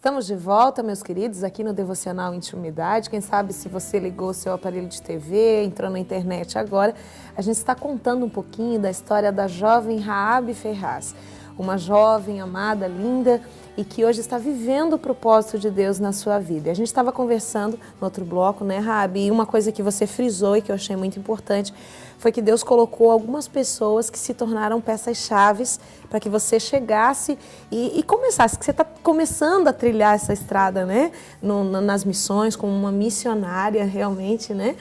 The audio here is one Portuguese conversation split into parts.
Estamos de volta, meus queridos, aqui no Devocional Intimidade. Quem sabe se você ligou o seu aparelho de TV, entrou na internet agora, a gente está contando um pouquinho da história da jovem Raabe Ferraz, uma jovem amada, linda e que hoje está vivendo o propósito de Deus na sua vida. E a gente estava conversando no outro bloco, né, Raabe? E uma coisa que você frisou e que eu achei muito importante foi que Deus colocou algumas pessoas que se tornaram peças-chaves para que você chegasse e começasse, que você está começando a trilhar essa estrada, né? Nas missões, como uma missionária realmente, né?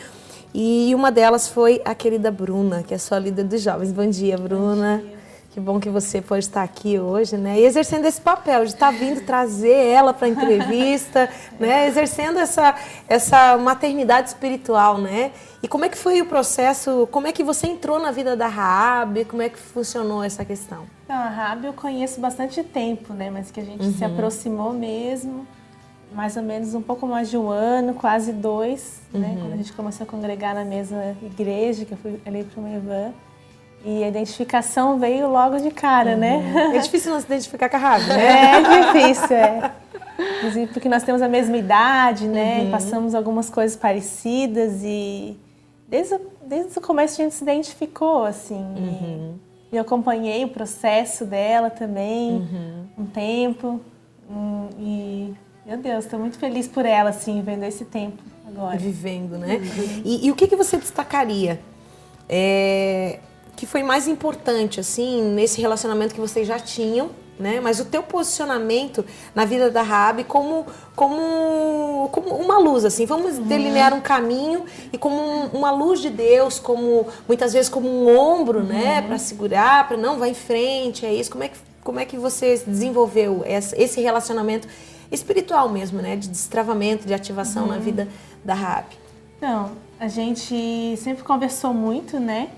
E uma delas foi a querida Bruna, que é sua líder dos jovens. Bom dia, Bruna. Bom dia. Que bom que você pode estar aqui hoje, né? E exercendo esse papel de estar vindo trazer ela para a entrevista, né? Exercendo essa maternidade espiritual, né? E como é que foi o processo? Como é que você entrou na vida da Raabe? Como é que funcionou essa questão? Não, a Raabe eu conheço bastante tempo, né? Mas que a gente se aproximou mesmo, mais ou menos um pouco mais de um ano, quase 2, né? Quando a gente começou a congregar na mesma igreja, que eu fui ali para uma irmã. E a identificação veio logo de cara, né? É difícil não se identificar com a Raabe, né? É difícil, é. Inclusive porque nós temos a mesma idade, né? E passamos algumas coisas parecidas e desde o começo a gente se identificou, assim. E eu acompanhei o processo dela também, um tempo. E, meu Deus, estou muito feliz por ela, assim, vendo esse tempo agora. Vivendo, né? E o que você destacaria? Que foi mais importante, assim, nesse relacionamento que vocês já tinham, né? Mas o teu posicionamento na vida da Raabe como uma luz, assim. Vamos delinear um caminho e como uma luz de Deus, como muitas vezes como um ombro, né? Para segurar, para não, vai em frente, é isso. Como é que você desenvolveu esse relacionamento espiritual mesmo, né? De destravamento, de ativação na vida da Raabe? Então, a gente sempre conversou muito, né?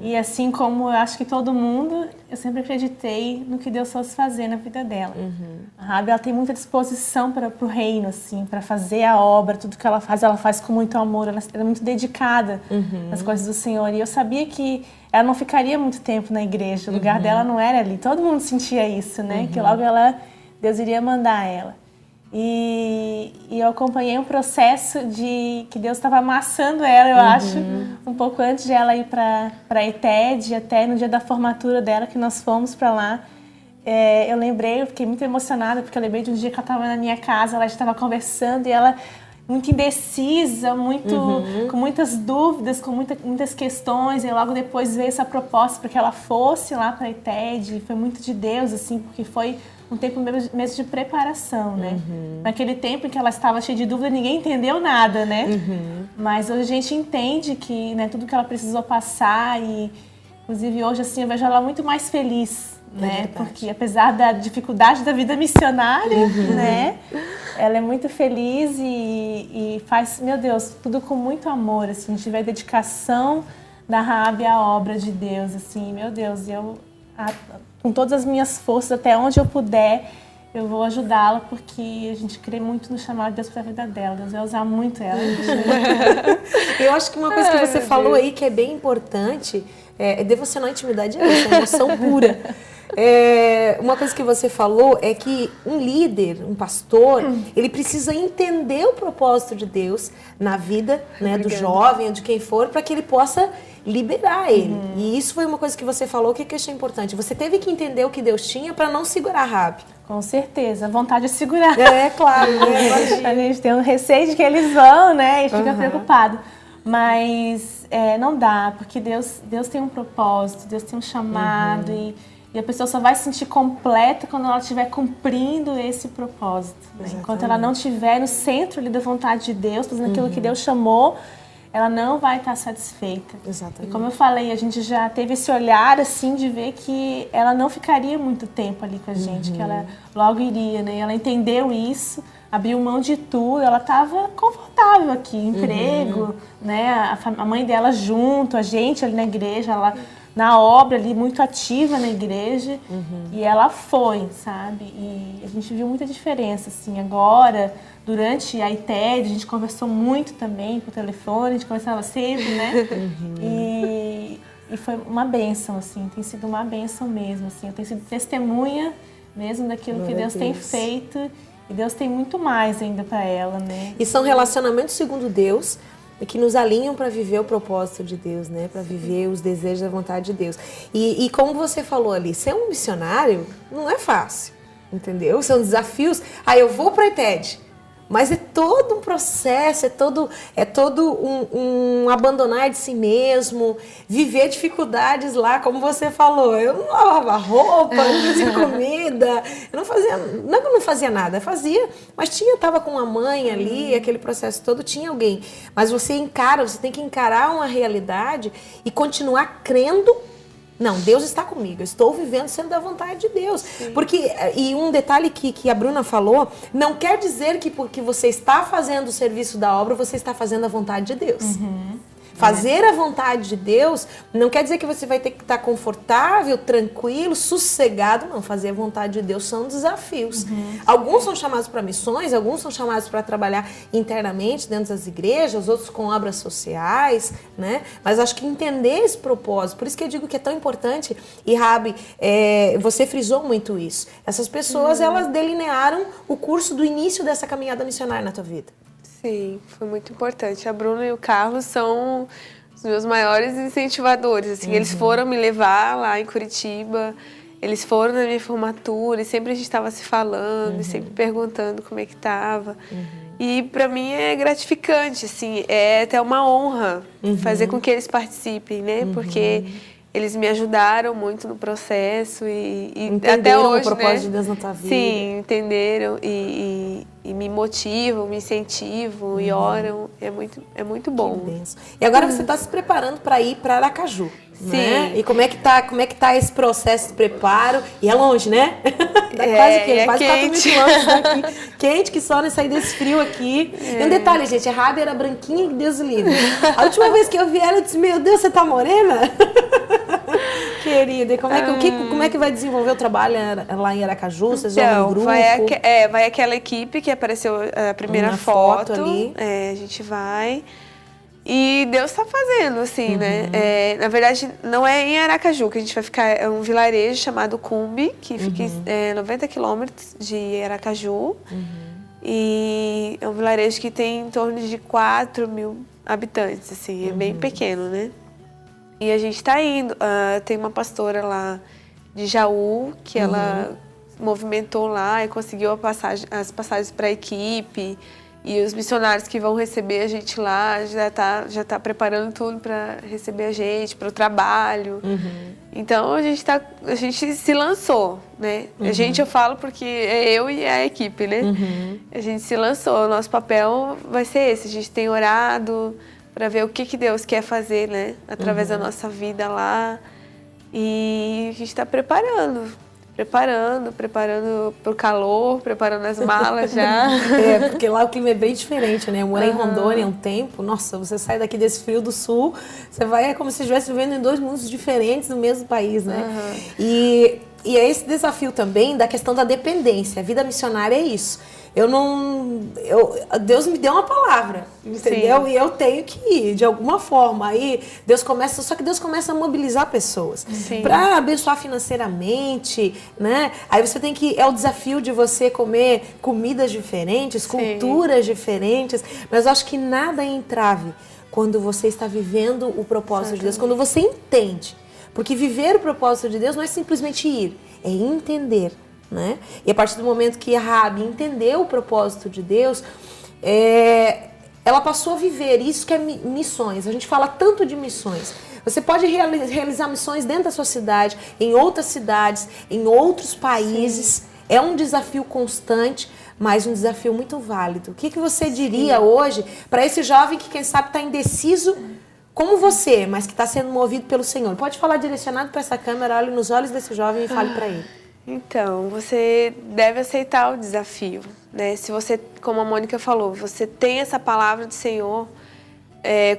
E assim como eu acho que todo mundo, eu sempre acreditei no que Deus fosse fazer na vida dela. A Raabe, ela tem muita disposição para o reino, assim, para fazer a obra, tudo que ela faz com muito amor, ela é muito dedicada às coisas do Senhor. E eu sabia que ela não ficaria muito tempo na igreja, o lugar dela não era ali. Todo mundo sentia isso, né? Que logo Deus iria mandar ela. E eu acompanhei um processo que Deus estava amassando ela, eu acho, um pouco antes de ela ir para a ETED, até no dia da formatura dela, que nós fomos para lá. Eu fiquei muito emocionada, porque eu lembrei de um dia que ela estava na minha casa, ela estava conversando e ela muito indecisa, com muitas dúvidas, com muitas questões, e logo depois veio essa proposta para que ela fosse lá para a ETED, e foi muito de Deus, assim, porque foi um tempo mesmo de preparação, né? Naquele tempo em que ela estava cheia de dúvida, ninguém entendeu nada, né? Mas hoje a gente entende que, né, tudo que ela precisou passar e, inclusive, hoje, assim, eu vejo ela muito mais feliz, né? Porque, apesar da dificuldade da vida missionária, né? Ela é muito feliz e faz, meu Deus, tudo com muito amor, assim. A gente vê a dedicação da Raabe à obra de Deus, assim, meu Deus, com todas as minhas forças, até onde eu puder, eu vou ajudá-la, porque a gente crê muito no chamado de Deus para a vida dela. Deus vai usar muito ela. Eu acho que uma coisa que você falou aí que é bem importante é devocionar a intimidade, é isso, é emoção pura. Uma coisa que você falou é que um líder, um pastor, ele precisa entender o propósito de Deus na vida, né, do jovem ou de quem for, para que ele possa liberar ele. E isso foi uma coisa que você falou que eu achei importante. Você teve que entender o que Deus tinha para não segurar a Raabe. Com certeza, a vontade de segurar. Claro. A gente tem um receio de que eles vão, né, e fica preocupado. Mas não dá, porque Deus tem um propósito, Deus tem um chamado e a pessoa só vai se sentir completa quando ela estiver cumprindo esse propósito. Né? Enquanto ela não estiver no centro ali da vontade de Deus, fazendo aquilo que Deus chamou, ela não vai estar satisfeita. Exatamente. E como eu falei, a gente já teve esse olhar assim de ver que ela não ficaria muito tempo ali com a gente, que ela logo iria, né? E ela entendeu isso, abriu mão de tudo, ela estava confortável aqui, emprego, né? A mãe dela junto, a gente ali na igreja, ela na obra ali, muito ativa na igreja, e ela foi, sabe? E a gente viu muita diferença, assim, agora, durante a ITED, a gente conversou muito também por telefone, a gente conversava sempre, né? E foi uma bênção, assim, tem sido uma bênção mesmo, assim, eu tenho sido testemunha mesmo daquilo que Deus tem feito E Deus tem muito mais ainda para ela, né? E são relacionamentos segundo Deus, que nos alinham para viver o propósito de Deus, né? Para viver os desejos da vontade de Deus. E como você falou ali, ser um missionário não é fácil, entendeu? São desafios. Eu vou para a ITED, mas é todo um processo, é todo um abandonar de si mesmo, viver dificuldades lá, como você falou. Eu não lavava roupa, não fazia comida, eu não fazia, não é que eu não fazia nada, eu fazia, mas estava com uma mãe ali, aquele processo todo, tinha alguém. Mas você tem que encarar uma realidade e continuar crendo. Não, Deus está comigo, eu estou vivendo sendo da vontade de Deus. Sim. E um detalhe que a Bruna falou, não quer dizer que porque você está fazendo o serviço da obra, você está fazendo a vontade de Deus. Fazer a vontade de Deus não quer dizer que você vai ter que estar confortável, tranquilo, sossegado. Não, fazer a vontade de Deus são desafios. Alguns são chamados para missões, alguns são chamados para trabalhar internamente dentro das igrejas, outros com obras sociais, né? Mas acho que entender esse propósito, por isso que eu digo que é tão importante, e Rabi, você frisou muito isso. Essas pessoas, elas delinearam o curso do início dessa caminhada missionária na tua vida. Sim, foi muito importante. A Bruna e o Carlos são os meus maiores incentivadores. Assim, eles foram me levar lá em Curitiba, eles foram na minha formatura e sempre a gente estava se falando, e sempre perguntando como é que estava. E para mim é gratificante, assim, é até uma honra fazer com que eles participem, né? Porque eles me ajudaram muito no processo e até hoje, o propósito né? de Deus na tua vida. Sim, entenderam e me motivam, me incentivam e oram. É muito bom. Que benção. E agora você está se preparando para ir para Aracaju. Sim. Né? E como é que tá esse processo de preparo? E é longe, né? Quase 4 mil quilômetros daqui. Quente que só, né? Sair desse frio aqui. E um detalhe, gente, a Rabi era branquinha, que Deus o livre. A última vez que eu vi ela, eu disse, meu Deus, você tá morena? Querida, e como é que vai desenvolver o trabalho lá em Aracaju? Vocês vão no grupo? Vai aquela equipe que apareceu a primeira foto ali. A gente vai. E Deus está fazendo, assim, né? Na verdade, não é em Aracaju que a gente vai ficar. É um vilarejo chamado Cumbi, que fica 90 quilômetros de Aracaju. E é um vilarejo que tem em torno de 4 mil habitantes, assim. É bem pequeno, né? E a gente está indo. Tem uma pastora lá de Jaú, que ela movimentou lá e conseguiu as passagens para a equipe. E os missionários que vão receber a gente lá já tá preparando tudo para receber a gente, para o trabalho. Então a gente se lançou, né? A gente, eu falo porque é eu e a equipe, né? A gente se lançou. O nosso papel vai ser esse. A gente tem orado para ver o que Deus quer fazer, né? Através da nossa vida lá. E a gente está preparando para o calor, preparando as malas já. Porque lá o clima é bem diferente, né? Eu morei em Rondônia há um tempo. Nossa, você sai daqui desse frio do sul, você vai, é como se estivesse vivendo em 2 mundos diferentes no mesmo país, né? E é esse desafio também da questão da dependência. A vida missionária é isso. Deus me deu uma palavra, entendeu? Sim. E eu tenho que ir, de alguma forma. Aí só que Deus começa a mobilizar pessoas para abençoar financeiramente, né? Aí você tem que, é o desafio de você comer comidas diferentes, culturas diferentes, mas eu acho que nada é entrave quando você está vivendo o propósito de Deus, quando você entende. Porque viver o propósito de Deus não é simplesmente ir, é entender. Né? E a partir do momento que a Rabi entendeu o propósito de Deus, ela passou a viver isso que é missões. A gente fala tanto de missões. Você pode realizar missões dentro da sua cidade, em outras cidades, em outros países. É um desafio constante, mas um desafio muito válido. O que você diria hoje para esse jovem que, quem sabe, está indeciso como você, mas que está sendo movido pelo Senhor? Pode falar direcionado para essa câmera, olhe nos olhos desse jovem e fale para ele. Então, você deve aceitar o desafio, né? Se você, como a Mônica falou, você tem essa palavra do Senhor,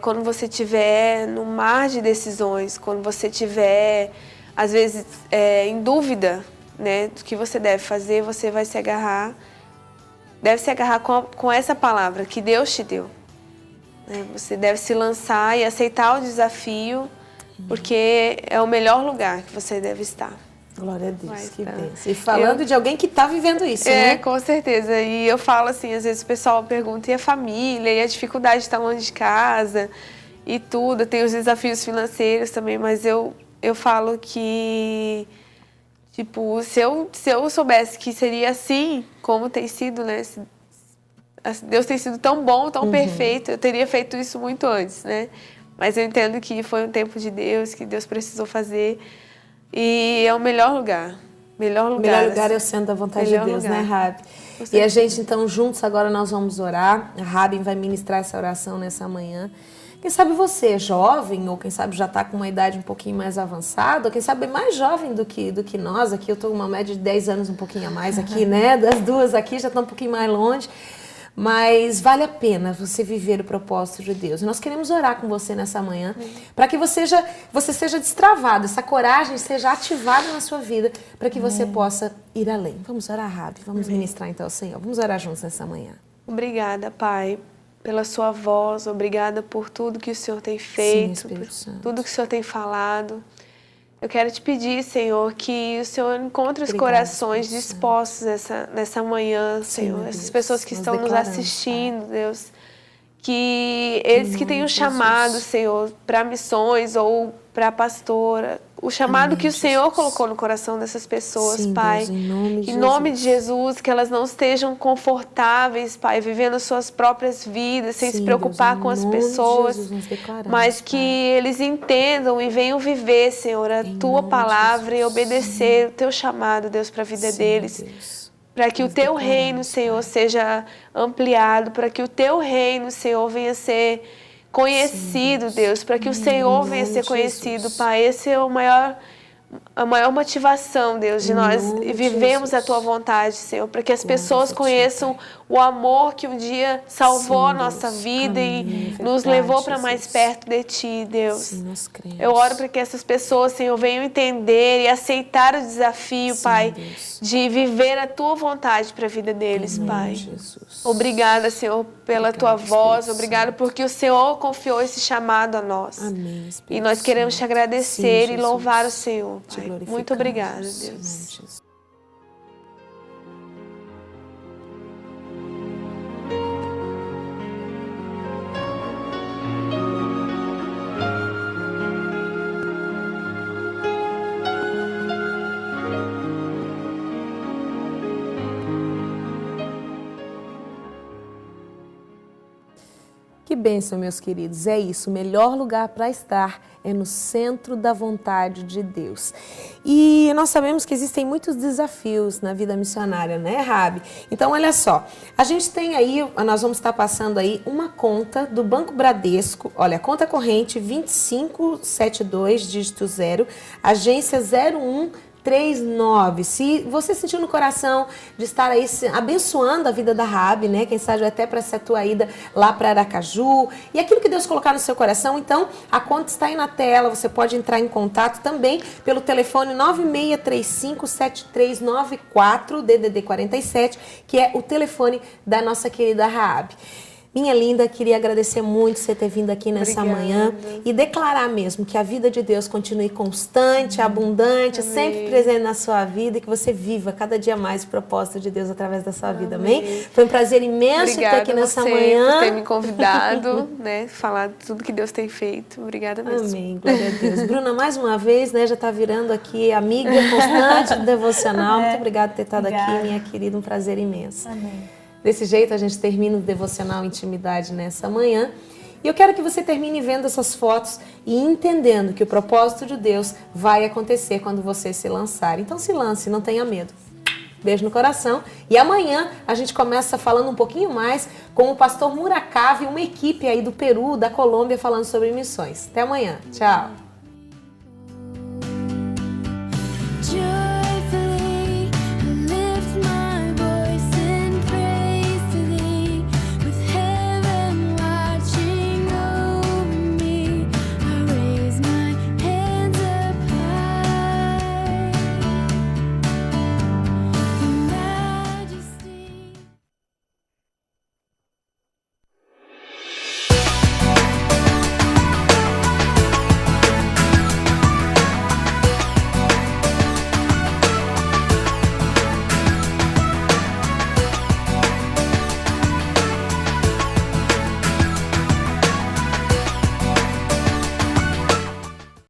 quando você estiver no mar de decisões, quando você estiver, às vezes, em dúvida, né, do que você deve fazer, você vai se agarrar, deve se agarrar com essa palavra que Deus te deu. Né? Você deve se lançar e aceitar o desafio, porque é o melhor lugar que você deve estar. Glória a Deus, Vai que estar. bênção. E falando de alguém que está vivendo isso, né? Com certeza. E eu falo assim, às vezes o pessoal pergunta, e a família, e a dificuldade de estar longe de casa, e tudo. Tem os desafios financeiros também, mas eu falo que, tipo, se eu soubesse que seria assim, como tem sido, né? Deus tem sido tão bom, tão perfeito, eu teria feito isso muito antes, né? Mas eu entendo que foi um tempo de Deus, que Deus precisou fazer. E é o melhor lugar. Melhor lugar. O melhor lugar é o centro da vontade de Deus, né, Rabi? E a gente, então, juntos agora nós vamos orar. A Rabi vai ministrar essa oração nessa manhã. Quem sabe você é jovem, ou quem sabe já está com uma idade um pouquinho mais avançada, ou quem sabe é mais jovem do que nós. Aqui eu estou com uma média de 10 anos, um pouquinho a mais aqui, né? Das duas aqui já estão um pouquinho mais longe. Mas vale a pena você viver o propósito de Deus. E nós queremos orar com você nessa manhã, para que você seja destravado, essa coragem seja ativada na sua vida, para que você possa ir além. Vamos orar, Rabi, vamos ministrar então ao Senhor. Vamos orar juntos nessa manhã. Obrigada, Pai, pela sua voz. Obrigada por tudo que o Senhor tem feito, por tudo que o Senhor tem falado. Eu quero te pedir, Senhor, que o Senhor encontre os corações dispostos nessa manhã, Senhor. Essas pessoas que estão nos assistindo, Deus. Que eles que têm um chamado, Senhor, para missões ou para pastora. O chamado que o Senhor colocou no coração dessas pessoas, Pai. Em nome de Jesus, que elas não estejam confortáveis, Pai, vivendo suas próprias vidas, sem se preocupar com as pessoas, mas que eles entendam e venham viver, Senhor, a Tua palavra e obedecer o Teu chamado, Deus, para a vida deles. Para que o Teu reino, Senhor, seja ampliado, para que o Teu reino, Senhor, venha ser conhecido, Deus, para que o Senhor venha ser conhecido, Pai. Esse é a maior motivação, Deus, de nós vivemos a Tua vontade, Senhor, para que as pessoas conheçam o amor que um dia salvou a nossa vida e nos levou para mais perto de Ti, Deus. Eu oro para que essas pessoas, Senhor, venham entender e aceitar o desafio, Pai, de viver a Tua vontade para a vida deles, Pai. Obrigada, Senhor, pela Tua voz. Obrigada porque o Senhor confiou esse chamado a nós. E nós queremos Te agradecer e louvar o Senhor, Pai. Muito obrigada, Deus. Que bênção, meus queridos. É isso, o melhor lugar para estar é no centro da vontade de Deus. E nós sabemos que existem muitos desafios na vida missionária, né, Rabi? Então, olha só, a gente tem aí, nós vamos estar passando aí uma conta do Banco Bradesco, olha, conta corrente 2572, dígito 0, agência 0139. Se você sentiu no coração de estar aí abençoando a vida da Rabi, né? Quem sabe até para essa tua ida lá para Aracaju. E aquilo que Deus colocar no seu coração, então a conta está aí na tela. Você pode entrar em contato também pelo telefone 9635-7394, DDD 47, que é o telefone da nossa querida Rabi. Minha linda, queria agradecer muito você ter vindo aqui nessa manhã e declarar mesmo que a vida de Deus continue constante, abundante, sempre presente na sua vida e que você viva cada dia mais o propósito de Deus através da sua vida, amém? Foi um prazer imenso ter aqui nessa manhã. Por ter me convidado, né, falar de tudo que Deus tem feito. Obrigada mesmo. Amém, glória a Deus. Bruna, mais uma vez, né, já está virando aqui amiga constante do devocional. Muito obrigada por ter estado aqui, minha querida, um prazer imenso. Amém. Desse jeito a gente termina o Devocional Intimidade nessa manhã. E eu quero que você termine vendo essas fotos e entendendo que o propósito de Deus vai acontecer quando você se lançar. Então se lance, não tenha medo. Beijo no coração. E amanhã a gente começa falando um pouquinho mais com o pastor Murakawa e uma equipe aí do Peru, da Colômbia, falando sobre missões. Até amanhã. Tchau.